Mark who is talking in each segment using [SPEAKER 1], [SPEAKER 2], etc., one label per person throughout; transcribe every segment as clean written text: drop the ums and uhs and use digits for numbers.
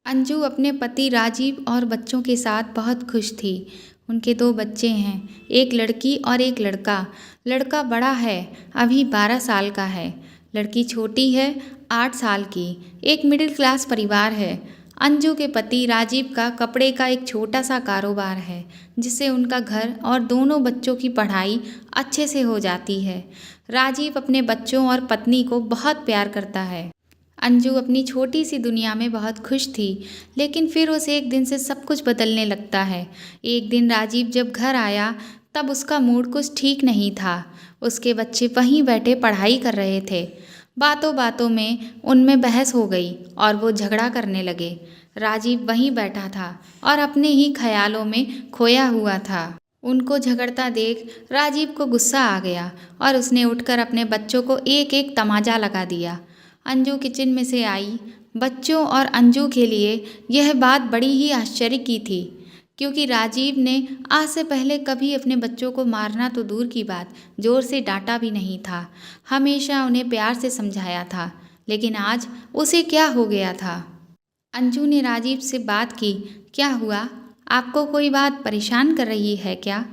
[SPEAKER 1] अंजू अपने पति राजीव और बच्चों के साथ बहुत खुश थी। उनके दो बच्चे हैं, एक लड़की और एक लड़का। लड़का बड़ा है, अभी 12 साल का है। लड़की छोटी है, 8 साल की। एक मिडिल क्लास परिवार है। अंजू के पति राजीव का कपड़े का एक छोटा सा कारोबार है, जिससे उनका घर और दोनों बच्चों की पढ़ाई अच्छे से हो जाती है। राजीव अपने बच्चों और पत्नी को बहुत प्यार करता है। अंजू अपनी छोटी सी दुनिया में बहुत खुश थी, लेकिन फिर उसे एक दिन से सब कुछ बदलने लगता है। एक दिन राजीव जब घर आया, तब उसका मूड कुछ ठीक नहीं था। उसके बच्चे वहीं बैठे पढ़ाई कर रहे थे। बातों बातों में उनमें बहस हो गई और वो झगड़ा करने लगे। राजीव वहीं बैठा था और अपने ही ख्यालों में खोया हुआ था। उनको झगड़ता देख राजीव को गुस्सा आ गया और उसने उठकर अपने बच्चों को एक एक तमाचा लगा दिया। अंजू किचन में से आई। बच्चों और अंजू के लिए यह बात बड़ी ही आश्चर्य की थी, क्योंकि राजीव ने आज से पहले कभी अपने बच्चों को मारना तो दूर की बात, जोर से डांटा भी नहीं था। हमेशा उन्हें प्यार से समझाया था, लेकिन आज उसे क्या हो गया था। अंजू ने राजीव से बात की, क्या हुआ? आपको कोई बात परेशान कर रही है क्या?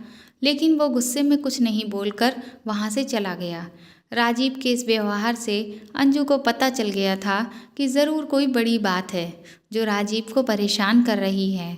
[SPEAKER 1] लेकिन वो गुस्से में कुछ नहीं बोलकर वहाँ से चला गया। राजीव के इस व्यवहार से अंजू को पता चल गया था कि ज़रूर कोई बड़ी बात है जो राजीव को परेशान कर रही है।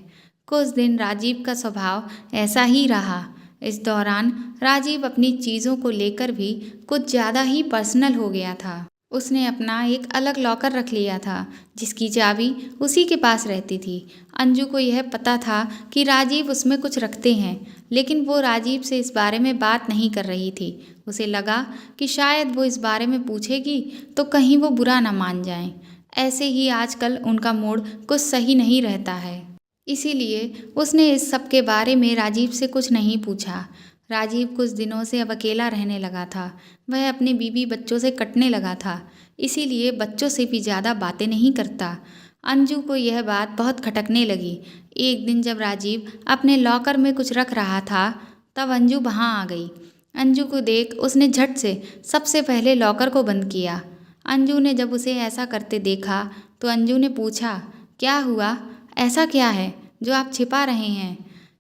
[SPEAKER 1] कुछ दिन राजीव का स्वभाव ऐसा ही रहा। इस दौरान राजीव अपनी चीज़ों को लेकर भी कुछ ज़्यादा ही पर्सनल हो गया था। उसने अपना एक अलग लॉकर रख लिया था, जिसकी चाबी उसी के पास रहती थी। अंजू को यह पता था कि राजीव उसमें कुछ रखते हैं, लेकिन वो राजीव से इस बारे में बात नहीं कर रही थी। उसे लगा कि शायद वो इस बारे में पूछेगी तो कहीं वो बुरा ना मान जाए। ऐसे ही आजकल उनका मूड कुछ सही नहीं रहता है, इसीलिए उसने इस सब के बारे में राजीव से कुछ नहीं पूछा। राजीव कुछ दिनों से अब अकेला रहने लगा था। वह अपने बीवी बच्चों से कटने लगा था, इसीलिए बच्चों से भी ज़्यादा बातें नहीं करता। अंजू को यह बात बहुत खटकने लगी। एक दिन जब राजीव अपने लॉकर में कुछ रख रहा था, तब अंजू वहाँ आ गई। अंजू को देख उसने झट से सबसे पहले लॉकर को बंद किया। अंजू ने जब उसे ऐसा करते देखा तो अंजू ने पूछा, क्या हुआ? ऐसा क्या है जो आप छिपा रहे हैं?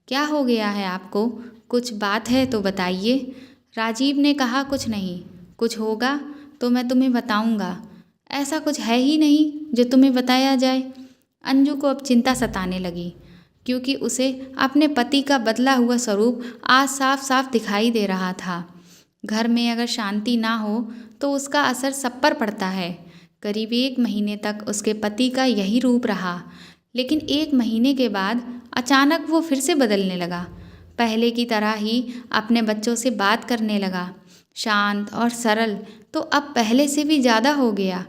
[SPEAKER 1] क्या हो गया है आपको? कुछ बात है तो बताइए। राजीव ने कहा, कुछ नहीं। कुछ होगा तो मैं तुम्हें बताऊंगा। ऐसा कुछ है ही नहीं जो तुम्हें बताया जाए। अंजू को अब चिंता सताने लगी, क्योंकि उसे अपने पति का बदला हुआ स्वरूप आज साफ साफ दिखाई दे रहा था। घर में अगर शांति ना हो तो उसका असर सब पर पड़ता है। करीब 1 महीने तक उसके पति का यही रूप रहा, लेकिन 1 महीने के बाद अचानक वो फिर से बदलने लगा। पहले की तरह ही अपने बच्चों से बात करने लगा, शांत और सरल तो अब पहले से भी ज़्यादा हो गया।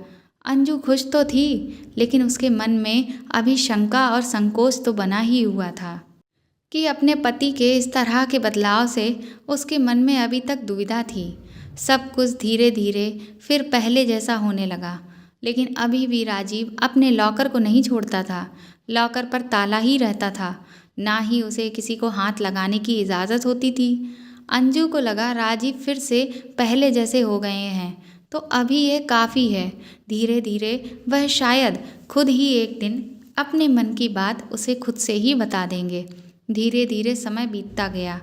[SPEAKER 1] अंजू खुश तो थी, लेकिन उसके मन में अभी शंका और संकोच तो बना ही हुआ था कि अपने पति के इस तरह के बदलाव से उसके मन में अभी तक दुविधा थी। सब कुछ धीरे धीरे फिर पहले जैसा होने लगा, लेकिन अभी भी राजीव अपने लॉकर को नहीं छोड़ता था। लॉकर पर ताला ही रहता था, ना ही उसे किसी को हाथ लगाने की इजाज़त होती थी। अंजू को लगा राजीव फिर से पहले जैसे हो गए हैं, तो अभी ये काफ़ी है। धीरे धीरे वह शायद खुद ही एक दिन अपने मन की बात उसे खुद से ही बता देंगे। धीरे धीरे समय बीतता गया।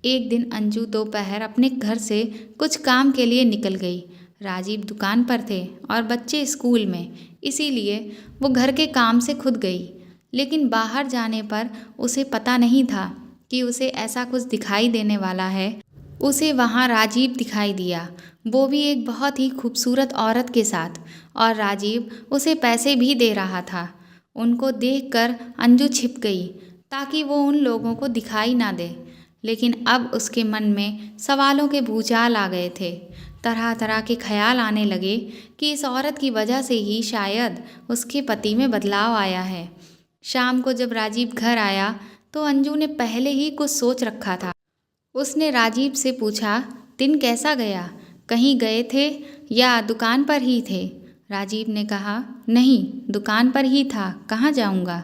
[SPEAKER 1] एक दिन अंजू दोपहर अपने घर से कुछ काम के लिए निकल गई। राजीव दुकान पर थे और बच्चे स्कूल में, इसीलिए वो घर के काम से खुद गई। लेकिन बाहर जाने पर उसे पता नहीं था कि उसे ऐसा कुछ दिखाई देने वाला है। उसे वहाँ राजीव दिखाई दिया, वो भी एक बहुत ही खूबसूरत औरत के साथ, और राजीव उसे पैसे भी दे रहा था। उनको देखकर अंजू छिप गई ताकि वो उन लोगों को दिखाई ना दे, लेकिन अब उसके मन में सवालों के भूचाल आ गए थे। तरह तरह के ख्याल आने लगे कि इस औरत की वजह से ही शायद उसके पति में बदलाव आया है। शाम को जब राजीव घर आया तो अंजू ने पहले ही कुछ सोच रखा था। उसने राजीव से पूछा, दिन कैसा गया? कहीं गए थे या दुकान पर ही थे? राजीव ने कहा, नहीं, दुकान पर ही था, कहाँ जाऊँगा।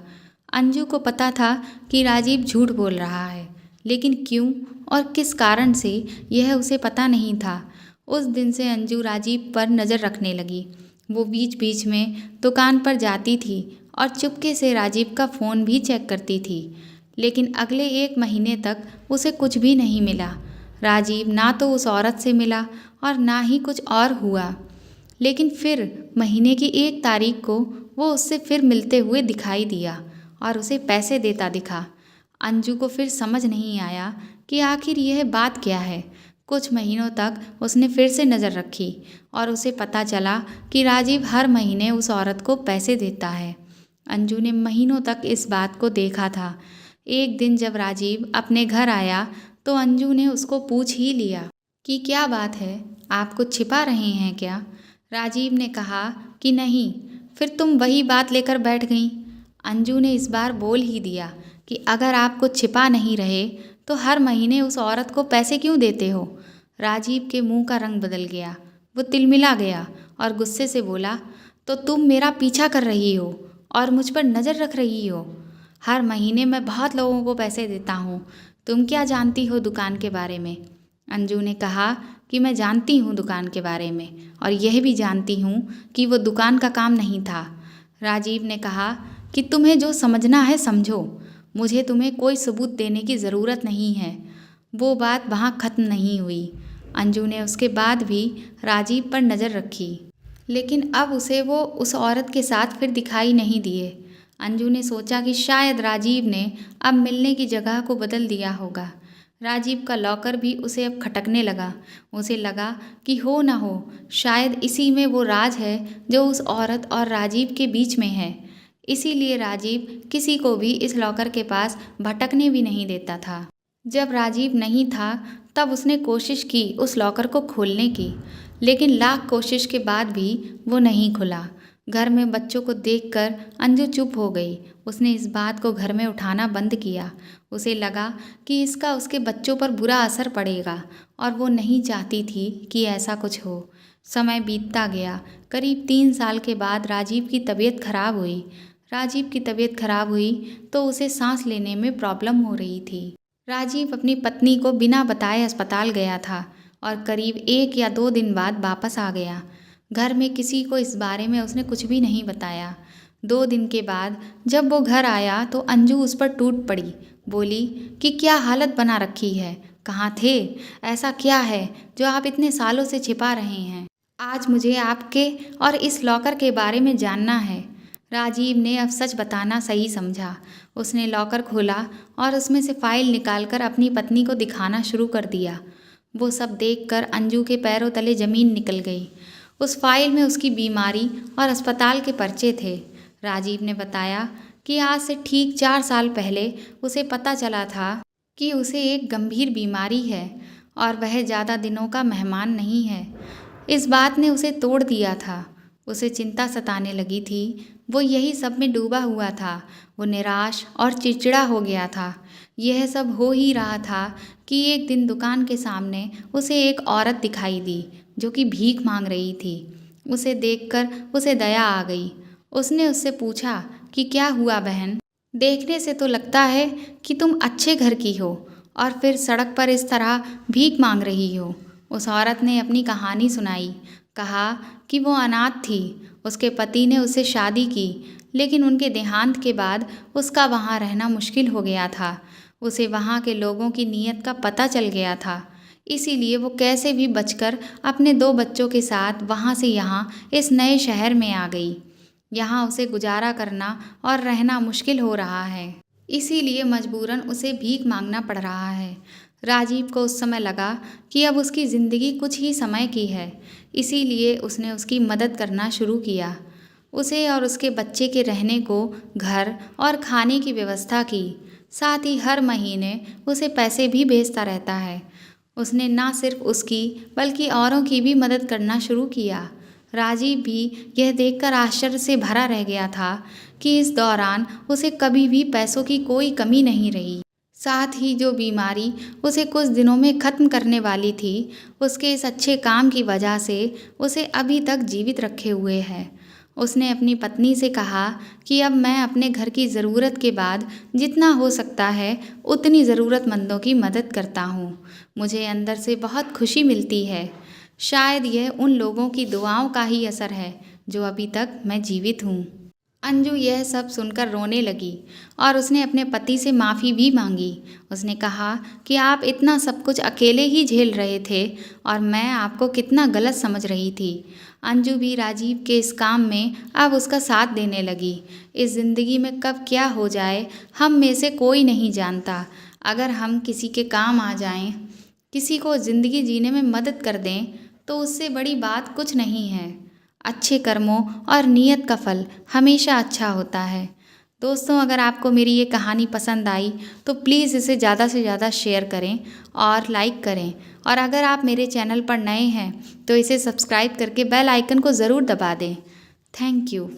[SPEAKER 1] अंजू को पता था कि राजीव झूठ बोल रहा है, लेकिन क्यों और किस कारण से यह उसे पता नहीं था। उस दिन से अंजू राजीव पर नज़र रखने लगी। वो बीच बीच में दुकान पर जाती थी और चुपके से राजीव का फ़ोन भी चेक करती थी, लेकिन अगले 1 महीने तक उसे कुछ भी नहीं मिला। राजीव ना तो उस औरत से मिला और ना ही कुछ और हुआ। लेकिन फिर महीने की 1 तारीख को वो उससे फिर मिलते हुए दिखाई दिया और उसे पैसे देता दिखा। अंजू को फिर समझ नहीं आया कि आखिर यह बात क्या है। कुछ महीनों तक उसने फिर से नज़र रखी और उसे पता चला कि राजीव हर महीने उस औरत को पैसे देता है। अंजू ने महीनों तक इस बात को देखा था। एक दिन जब राजीव अपने घर आया तो अंजू ने उसको पूछ ही लिया कि क्या बात है, आप कुछ छिपा रहे हैं क्या? राजीव ने कहा कि नहीं। फिर तुम वही बात लेकर बैठ गईं। अंजू ने इस बार बोल ही दिया कि अगर आप कुछ छिपा नहीं रहे तो हर महीने उस औरत को पैसे क्यों देते हो? राजीव के मुंह का रंग बदल गया। वो तिलमिला गया और गुस्से से बोला, तो तुम मेरा पीछा कर रही हो और मुझ पर नज़र रख रही हो। हर महीने मैं बहुत लोगों को पैसे देता हूँ। तुम क्या जानती हो दुकान के बारे में? अंजू ने कहा कि मैं जानती हूँ दुकान के बारे में और यह भी जानती हूँ कि वो दुकान का काम नहीं था। राजीव ने कहा कि तुम्हें जो समझना है समझो, मुझे तुम्हें कोई सबूत देने की ज़रूरत नहीं है। वो बात वहाँ ख़त्म नहीं हुई। अंजू ने उसके बाद भी राजीव पर नज़र रखी, लेकिन अब उसे वो उस औरत के साथ फिर दिखाई नहीं दिए। अंजू ने सोचा कि शायद राजीव ने अब मिलने की जगह को बदल दिया होगा। राजीव का लॉकर भी उसे अब खटकने लगा। उसे लगा कि हो ना हो शायद इसी में वो राज है जो उस औरत और राजीव के बीच में है। इसीलिए राजीव किसी को भी इस लॉकर के पास भटकने भी नहीं देता था। जब राजीव नहीं था तब उसने कोशिश की उस लॉकर को खोलने की, लेकिन लाख कोशिश के बाद भी वो नहीं खुला। घर में बच्चों को देखकर अंजू चुप हो गई। उसने इस बात को घर में उठाना बंद किया। उसे लगा कि इसका उसके बच्चों पर बुरा असर पड़ेगा और वो नहीं चाहती थी कि ऐसा कुछ हो। समय बीतता गया। करीब 3 साल के बाद राजीव की तबीयत खराब हुई। राजीव की तबीयत खराब हुई तो उसे सांस लेने में प्रॉब्लम हो रही थी। राजीव अपनी पत्नी को बिना बताए अस्पताल गया था और करीब 1 या 2 दिन बाद वापस आ गया। घर में किसी को इस बारे में उसने कुछ भी नहीं बताया। 2 दिन के बाद जब वो घर आया तो अंजू उस पर टूट पड़ी। बोली कि क्या हालत बना रखी है, कहाँ थे? ऐसा क्या है जो आप इतने सालों से छिपा रहे हैं? आज मुझे आपके और इस लॉकर के बारे में जानना है। राजीव ने अब सच बताना सही समझा। उसने लॉकर खोला और उसमें से फाइल निकालकर अपनी पत्नी को दिखाना शुरू कर दिया। वो सब देखकर अंजू के पैरों तले ज़मीन निकल गई। उस फाइल में उसकी बीमारी और अस्पताल के पर्चे थे। राजीव ने बताया कि आज से ठीक 4 साल पहले उसे पता चला था कि उसे एक गंभीर बीमारी है और वह ज़्यादा दिनों का मेहमान नहीं है। इस बात ने उसे तोड़ दिया था। उसे चिंता सताने लगी थी। वो यही सब में डूबा हुआ था। वो निराश और चिड़चिड़ा हो गया था। यह सब हो ही रहा था कि एक दिन दुकान के सामने उसे एक औरत दिखाई दी जो कि भीख मांग रही थी। उसे देखकर उसे दया आ गई। उसने उससे पूछा कि क्या हुआ बहन, देखने से तो लगता है कि तुम अच्छे घर की हो और फिर सड़क पर इस तरह भीख मांग रही हो। उस औरत ने अपनी कहानी सुनाई। कहा कि वो अनाथ थी। उसके पति ने उससे शादी की, लेकिन उनके देहांत के बाद उसका वहाँ रहना मुश्किल हो गया था। उसे वहाँ के लोगों की नीयत का पता चल गया था। इसीलिए वो कैसे भी बचकर अपने 2 बच्चों के साथ वहाँ से यहाँ इस नए शहर में आ गई। यहाँ उसे गुजारा करना और रहना मुश्किल हो रहा है, इसीलिए मजबूरन उसे भीख मांगना पड़ रहा है। राजीव को उस समय लगा कि अब उसकी ज़िंदगी कुछ ही समय की है, इसीलिए उसने उसकी मदद करना शुरू किया। उसे और उसके बच्चे के रहने को घर और खाने की व्यवस्था की। साथ ही हर महीने उसे पैसे भी भेजता रहता है। उसने ना सिर्फ उसकी बल्कि औरों की भी मदद करना शुरू किया। राजीव भी यह देखकर आश्चर्य से भरा रह गया था कि इस दौरान उसे कभी भी पैसों की कोई कमी नहीं रही। साथ ही जो बीमारी उसे कुछ दिनों में ख़त्म करने वाली थी, उसके इस अच्छे काम की वजह से उसे अभी तक जीवित रखे हुए है। उसने अपनी पत्नी से कहा कि अब मैं अपने घर की ज़रूरत के बाद जितना हो सकता है उतनी ज़रूरतमंदों की मदद करता हूँ। मुझे अंदर से बहुत खुशी मिलती है। शायद यह उन लोगों की दुआओं का ही असर है जो अभी तक मैं जीवित हूँ। अंजू यह सब सुनकर रोने लगी और उसने अपने पति से माफ़ी भी मांगी। उसने कहा कि आप इतना सब कुछ अकेले ही झेल रहे थे और मैं आपको कितना गलत समझ रही थी। अंजू भी राजीव के इस काम में अब उसका साथ देने लगी। इस ज़िंदगी में कब क्या हो जाए हम में से कोई नहीं जानता। अगर हम किसी के काम आ जाएं, किसी को ज़िंदगी जीने में मदद कर दें तो उससे बड़ी बात कुछ नहीं है। अच्छे कर्मों और नीयत का फल हमेशा अच्छा होता है। दोस्तों, अगर आपको मेरी ये कहानी पसंद आई तो प्लीज़ इसे ज़्यादा से ज़्यादा शेयर करें और लाइक करें। और अगर आप मेरे चैनल पर नए हैं तो इसे सब्सक्राइब करके बेल आइकन को ज़रूर दबा दें। Thank you.